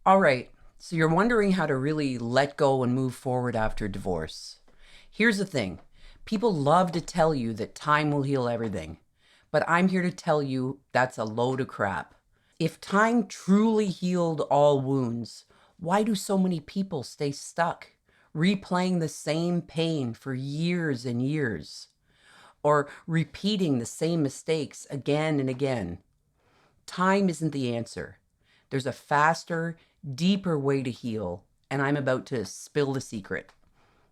All right, so you're wondering how to really let go and move forward after divorce. Here's the thing. People love to tell you that time will heal everything, but I'm here to tell you that's a load of crap. If time truly healed all wounds, why do so many people stay stuck, replaying the same pain for years and years, or repeating the same mistakes again and again? Time isn't the answer. There's a faster, deeper way to heal, and I'm about to spill the secret.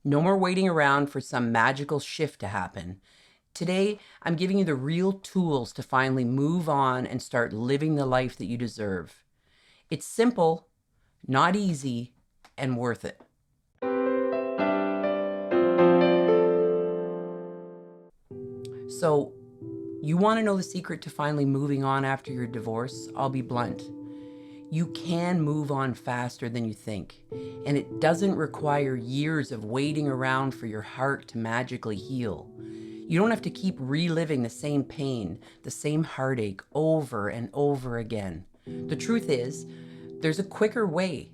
No more waiting around for some magical shift to happen. Today, I'm giving you the real tools to finally move on and start living the life that you deserve. It's simple, not easy, and worth it. So, you want to know the secret to finally moving on after your divorce? I'll be blunt. You can move on faster than you think, and it doesn't require years of waiting around for your heart to magically heal. You don't have to keep reliving the same pain, the same heartache over and over again. The truth is, there's a quicker way,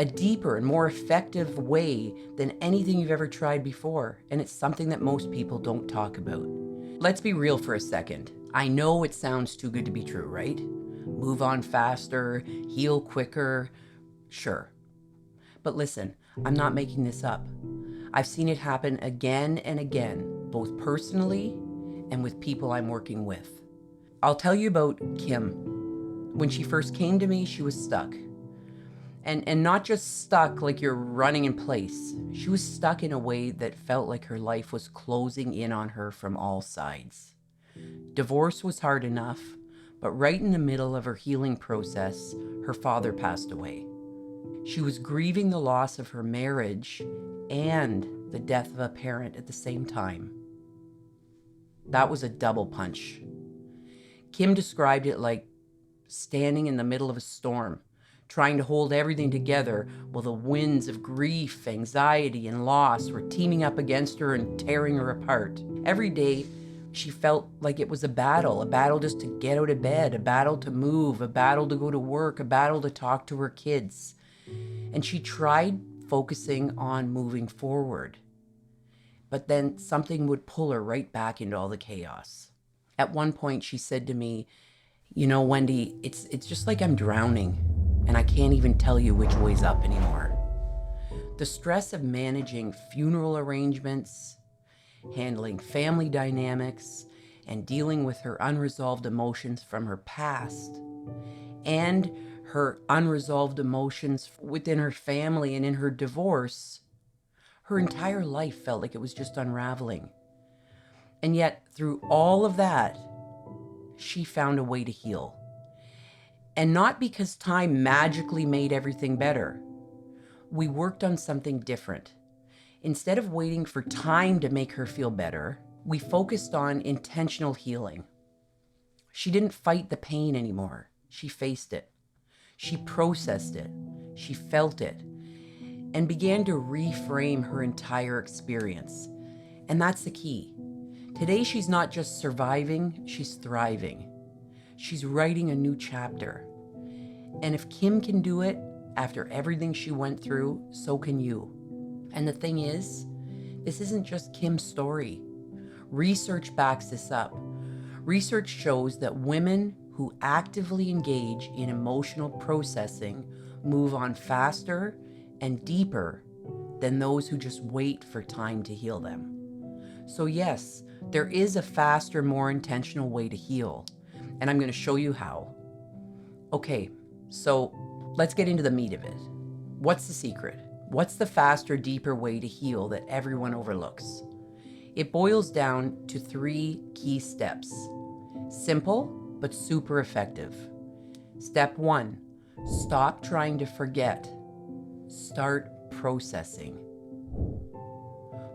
a deeper and more effective way than anything you've ever tried before, and it's something that most people don't talk about. Let's be real for a second. I know it sounds too good to be true, right? Move on faster, heal quicker, sure. But listen, I'm not making this up. I've seen it happen again and again, both personally and with people I'm working with. I'll tell you about Kim. When she first came to me, she was stuck. And not just stuck like you're running in place. She was stuck in a way that felt like her life was closing in on her from all sides. Divorce was hard enough, but right in the middle of her healing process, her father passed away. She was grieving the loss of her marriage and the death of a parent at the same time. That was a double punch. Kim described it like standing in the middle of a storm, trying to hold everything together while the winds of grief, anxiety, and loss were teaming up against her and tearing her apart. Every day, she felt like it was a battle just to get out of bed, a battle to move, a battle to go to work, a battle to talk to her kids. And she tried focusing on moving forward. But then something would pull her right back into all the chaos. At one point, she said to me, "You know, Wendy, it's just like I'm drowning, and I can't even tell you which way's up anymore." The stress of managing funeral arrangements, handling family dynamics, and dealing with her unresolved emotions from her past, and her unresolved emotions within her family and in her divorce, her entire life felt like it was just unraveling. And yet, through all of that, she found a way to heal. And not because time magically made everything better. We worked on something different. Instead of waiting for time to make her feel better, we focused on intentional healing. She didn't fight the pain anymore. She faced it. She processed it. She felt it. And began to reframe her entire experience. And that's the key. Today, she's not just surviving, she's thriving. She's writing a new chapter. And if Kim can do it after everything she went through, so can you. And the thing is, this isn't just Kim's story. Research backs this up. Research shows that women who actively engage in emotional processing move on faster and deeper than those who just wait for time to heal them. So yes, there is a faster, more intentional way to heal, and I'm going to show you how. Okay, so let's get into the meat of it. What's the secret? What's the faster, deeper way to heal that everyone overlooks? It boils down to 3 key steps. Simple, but super effective. Step 1, stop trying to forget. Start processing.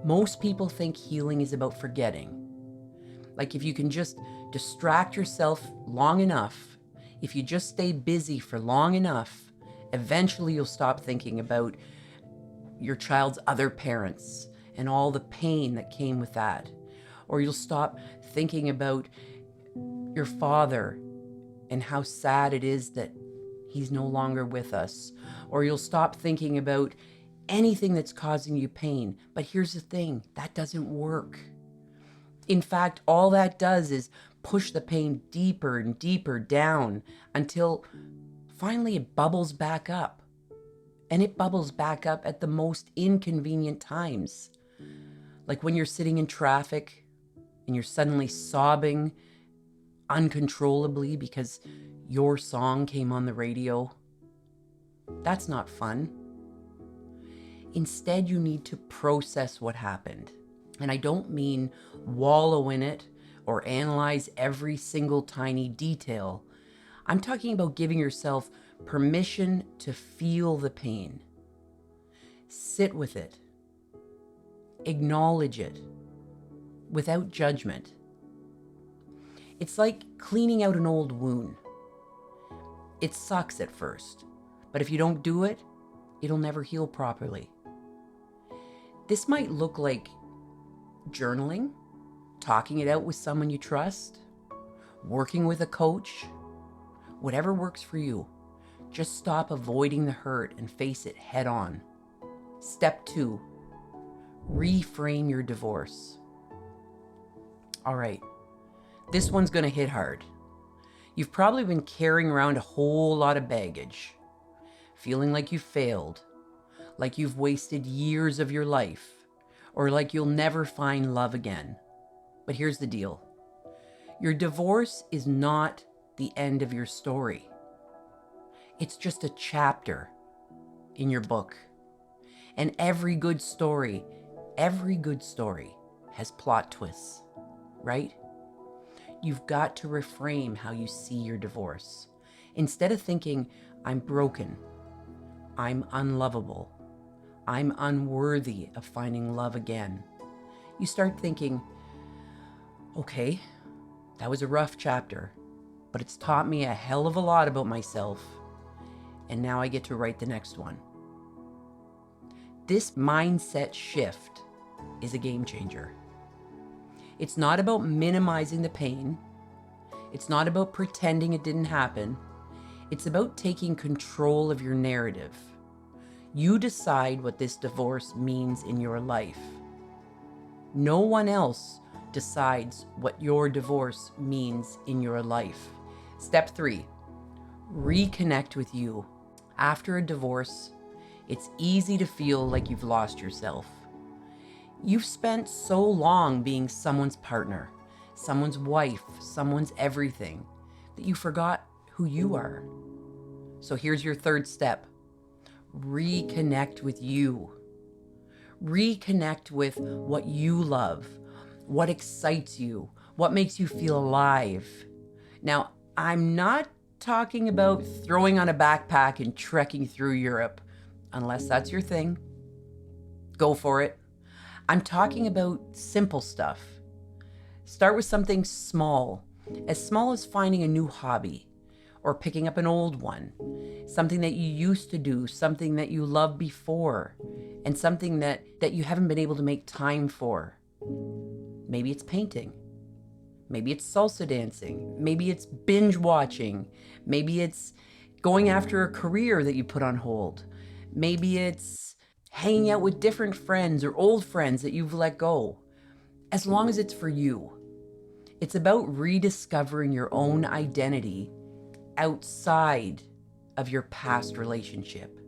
Most people think healing is about forgetting. Like if you can just distract yourself long enough, if you just stay busy for long enough, eventually you'll stop thinking about your child's other parents and all the pain that came with that. Or you'll stop thinking about your father and how sad it is that he's no longer with us, or you'll stop thinking about anything that's causing you pain. But here's the thing, that doesn't work. In fact, all that does is push the pain deeper and deeper down until finally it bubbles back up. And it bubbles back up at the most inconvenient times. Like when you're sitting in traffic and you're suddenly sobbing uncontrollably because your song came on the radio. That's not fun. Instead, you need to process what happened. And I don't mean wallow in it or analyze every single tiny detail. I'm talking about giving yourself permission to feel the pain. Sit with it. Acknowledge it without judgment. It's like cleaning out an old wound. It sucks at first, but if you don't do it, it'll never heal properly. This might look like journaling, talking it out with someone you trust, working with a coach, whatever works for you. Just stop avoiding the hurt and face it head on. Step 2, reframe your divorce. All right, this one's gonna hit hard. You've probably been carrying around a whole lot of baggage, feeling like you failed, like you've wasted years of your life, or like you'll never find love again. But here's the deal. Your divorce is not the end of your story. It's just a chapter in your book. And every good story has plot twists, right? You've got to reframe how you see your divorce. Instead of thinking, I'm broken, I'm unlovable, I'm unworthy of finding love again, you start thinking, okay, that was a rough chapter, but it's taught me a hell of a lot about myself, and now I get to write the next one. This mindset shift is a game changer. It's not about minimizing the pain. It's not about pretending it didn't happen. It's about taking control of your narrative. You decide what this divorce means in your life. No one else decides what your divorce means in your life. Step 3, reconnect with you. After a divorce, it's easy to feel like you've lost yourself. You've spent so long being someone's partner, someone's wife, someone's everything, that you forgot who you are. So here's your third step. Reconnect with you. Reconnect with what you love, what excites you, what makes you feel alive. Now, I'm not talking about throwing on a backpack and trekking through Europe, unless that's your thing. Go for it. I'm talking about simple stuff. Start with something small as finding a new hobby or picking up an old one, something that you used to do, something that you loved before, and something that you haven't been able to make time for. Maybe it's painting. Maybe it's salsa dancing. Maybe it's binge watching. Maybe it's going after a career that you put on hold. Maybe it's hanging out with different friends or old friends that you've let go. As long as it's for you. It's about rediscovering your own identity outside of your past relationship.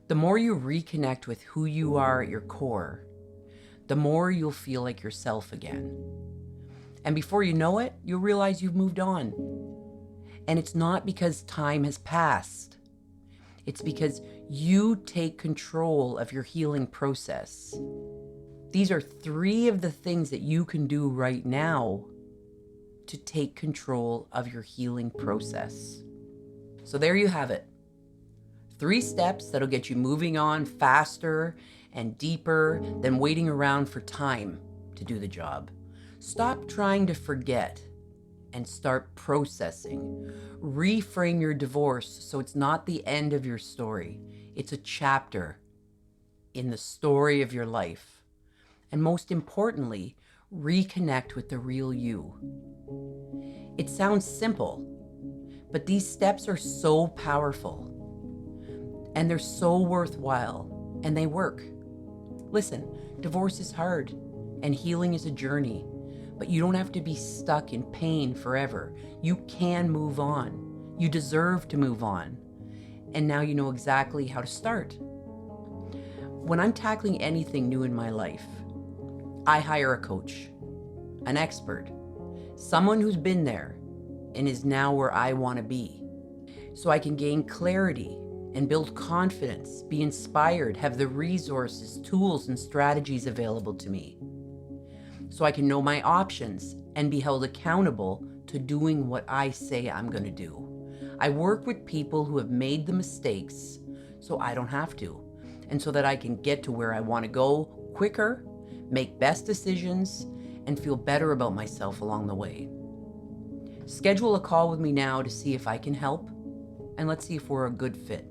The more you reconnect with who you are at your core, the more you'll feel like yourself again. And before you know it, you'll realize you've moved on. And it's not because time has passed. It's because you take control of your healing process. These are 3 of the things that you can do right now to take control of your healing process. So there you have it. 3 steps that'll get you moving on faster and deeper than waiting around for time to do the job. Stop trying to forget and start processing. Reframe your divorce so it's not the end of your story. It's a chapter in the story of your life. And most importantly, reconnect with the real you. It sounds simple, But these steps are so powerful and they're so worthwhile and they work. Listen, divorce is hard and healing is a journey, but you don't have to be stuck in pain forever. You can move on. You deserve to move on. And now you know exactly how to start. When I'm tackling anything new in my life, I hire a coach, an expert, someone who's been there and is now where I want to be, so I can gain clarity and build confidence, be inspired, have the resources, tools, and strategies available to me, so I can know my options and be held accountable to doing what I say I'm going to do. I work with people who have made the mistakes so I don't have to, and so that I can get to where I want to go quicker, make best decisions, and feel better about myself along the way. Schedule a call with me now to see if I can help, and let's see if we're a good fit.